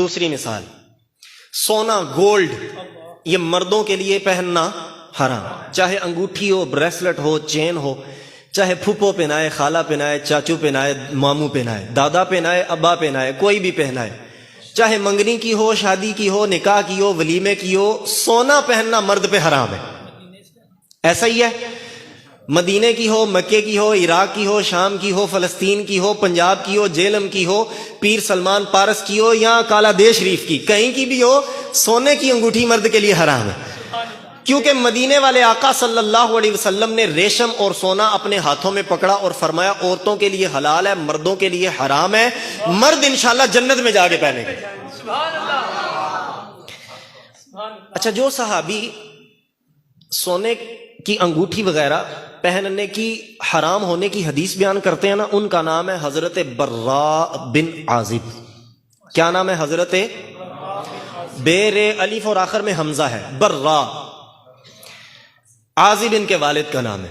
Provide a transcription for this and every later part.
دوسری مثال، سونا گولڈ یہ مردوں کے لیے پہننا حرام، چاہے انگوٹھی ہو، بریسلٹ ہو، چین ہو، چاہے پھوپھو پہنائے، خالہ پہنائے، چاچو پہنائے، ماموں پہنائے، دادا پہنائے، ابا پہنائے، کوئی بھی پہنائے، چاہے منگنی کی ہو، شادی کی ہو، نکاح کی ہو، ولیمے کی ہو، سونا پہننا مرد پہ حرام ہے۔ ایسا ہی ہے، مدینے کی ہو، مکے کی ہو، عراق کی ہو، شام کی ہو، فلسطین کی ہو، پنجاب کی ہو، جیلم کی ہو، پیر سلمان پارس کی ہو، یا کالا دے شریف کی، کہیں کی بھی ہو، سونے کی انگوٹھی مرد کے لیے حرام ہے، کیونکہ مدینے والے آقا صلی اللہ علیہ وسلم نے ریشم اور سونا اپنے ہاتھوں میں پکڑا اور فرمایا عورتوں کے لیے حلال ہے، مردوں کے لیے حرام ہے، مرد انشاءاللہ جنت میں جا کے پہنے گے۔ اچھا، جو صحابی سونے کی انگوٹھی وغیرہ پہننے کی حرام ہونے کی حدیث بیان کرتے ہیں نا، ان کا نام ہے حضرت براء بن عازب۔ کیا نام ہے؟ حضرت بیر الف اور آخر میں حمزہ ہے، براء، عازب ان کے والد کا نام ہے۔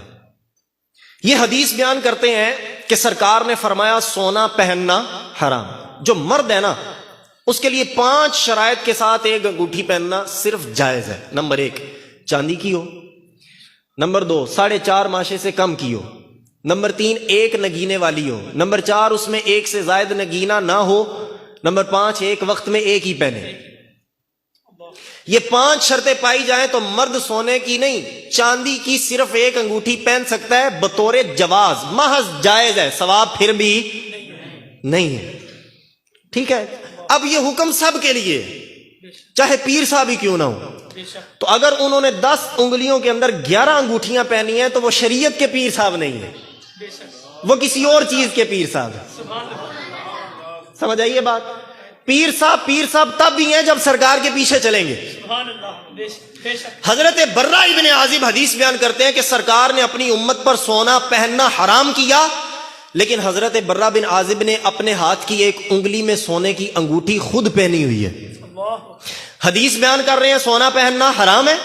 یہ حدیث بیان کرتے ہیں کہ سرکار نے فرمایا سونا پہننا حرام، جو مرد ہے نا اس کے لیے 5 شرائط کے ساتھ ایک انگوٹھی پہننا صرف جائز ہے۔ نمبر 1 چاندی کی ہو، نمبر 2 4.5 ماشے سے کم کی ہو، نمبر 3 ایک نگینے والی ہو، نمبر 4 اس میں ایک سے زائد نگینہ نہ ہو، نمبر 5 ایک وقت میں ایک ہی پہنے۔ یہ 5 شرطیں پائی جائیں تو مرد سونے کی نہیں چاندی کی صرف ایک انگوٹھی پہن سکتا ہے بطور جواز، محض جائز ہے، ثواب پھر بھی نہیں ہے۔ ٹھیک ہے، اب یہ حکم سب کے لیے، چاہے پیر صاحب ہی کیوں نہ ہو۔ تو اگر انہوں نے 10 انگلیوں کے اندر 11 انگوٹھیاں پہنی ہیں تو وہ شریعت کے پیر صاحب نہیں ہیں، وہ کسی اور چیز کے پیر صاحب ہیں۔ سمجھ آئیے بات؟ پیر صاحب تب بھی ہیں جب سرکار کے پیچھے چلیں گے۔ حضرت براء ابن عازب حدیث بیان کرتے ہیں کہ سرکار نے اپنی امت پر سونا پہننا حرام کیا، لیکن حضرت براء بن عازب نے اپنے ہاتھ کی ایک انگلی میں سونے کی انگوٹھی خود پہنی ہوئی ہے۔ حدیث بیان کر رہے ہیں سونا پہننا حرام ہے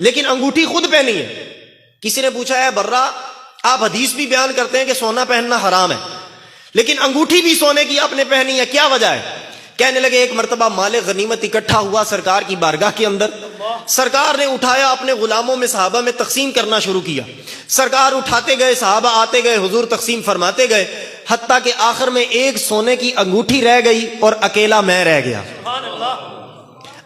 لیکن انگوٹھی خود پہنی ہے۔ کسی نے پوچھا ہے براء آپ حدیث بھی بیان کرتے ہیں کہ سونا پہننا حرام ہے لیکن انگوٹھی بھی سونے کی آپ نے پہنی ہے، کیا وجہ ہے؟ کہنے لگے ایک مرتبہ مال غنیمت اکٹھا ہوا سرکار کی بارگاہ کے اندر، سرکار نے اٹھایا اپنے غلاموں میں صحابہ میں تقسیم کرنا شروع کیا، سرکار اٹھاتے گئے، صحابہ آتے گئے، حضور تقسیم فرماتے گئے، حتیٰ کہ آخر میں ایک سونے کی انگوٹھی رہ گئی اور اکیلا میں رہ گیا۔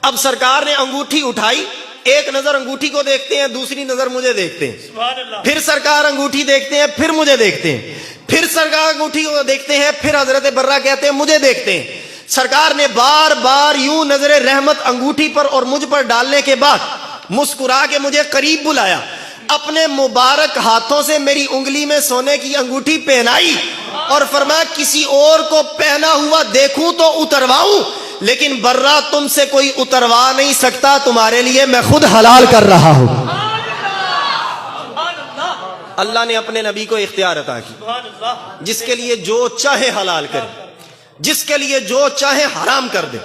اب سرکار نے انگوٹھی اٹھائی، ایک نظر انگوٹھی کو دیکھتے ہیں، دوسری نظر مجھے دیکھتے ہیں، پھر سرکار انگوٹھی دیکھتے ہیں، پھر مجھے دیکھتے ہیں، پھر سرکار انگوٹھی کو دیکھتے ہیں، پھر حضرت براء کہتے ہیں مجھے دیکھتے ہیں۔ سرکار نے بار بار یوں نظر رحمت انگوٹھی پر اور مجھ پر ڈالنے کے بعد مسکرا کے مجھے قریب بلایا، اپنے مبارک ہاتھوں سے میری انگلی میں سونے کی انگوٹھی پہنائی اور فرمایا کسی اور کو پہنا ہوا دیکھوں تو اترواؤں، لیکن براء تم سے کوئی اتروا نہیں سکتا، تمہارے لیے میں خود حلال کر رہا ہوں۔ اللہ نے اپنے نبی کو اختیار عطا کی، جس کے لیے جو چاہے حلال کرے، جس کے لیے جو چاہے حرام کر دے۔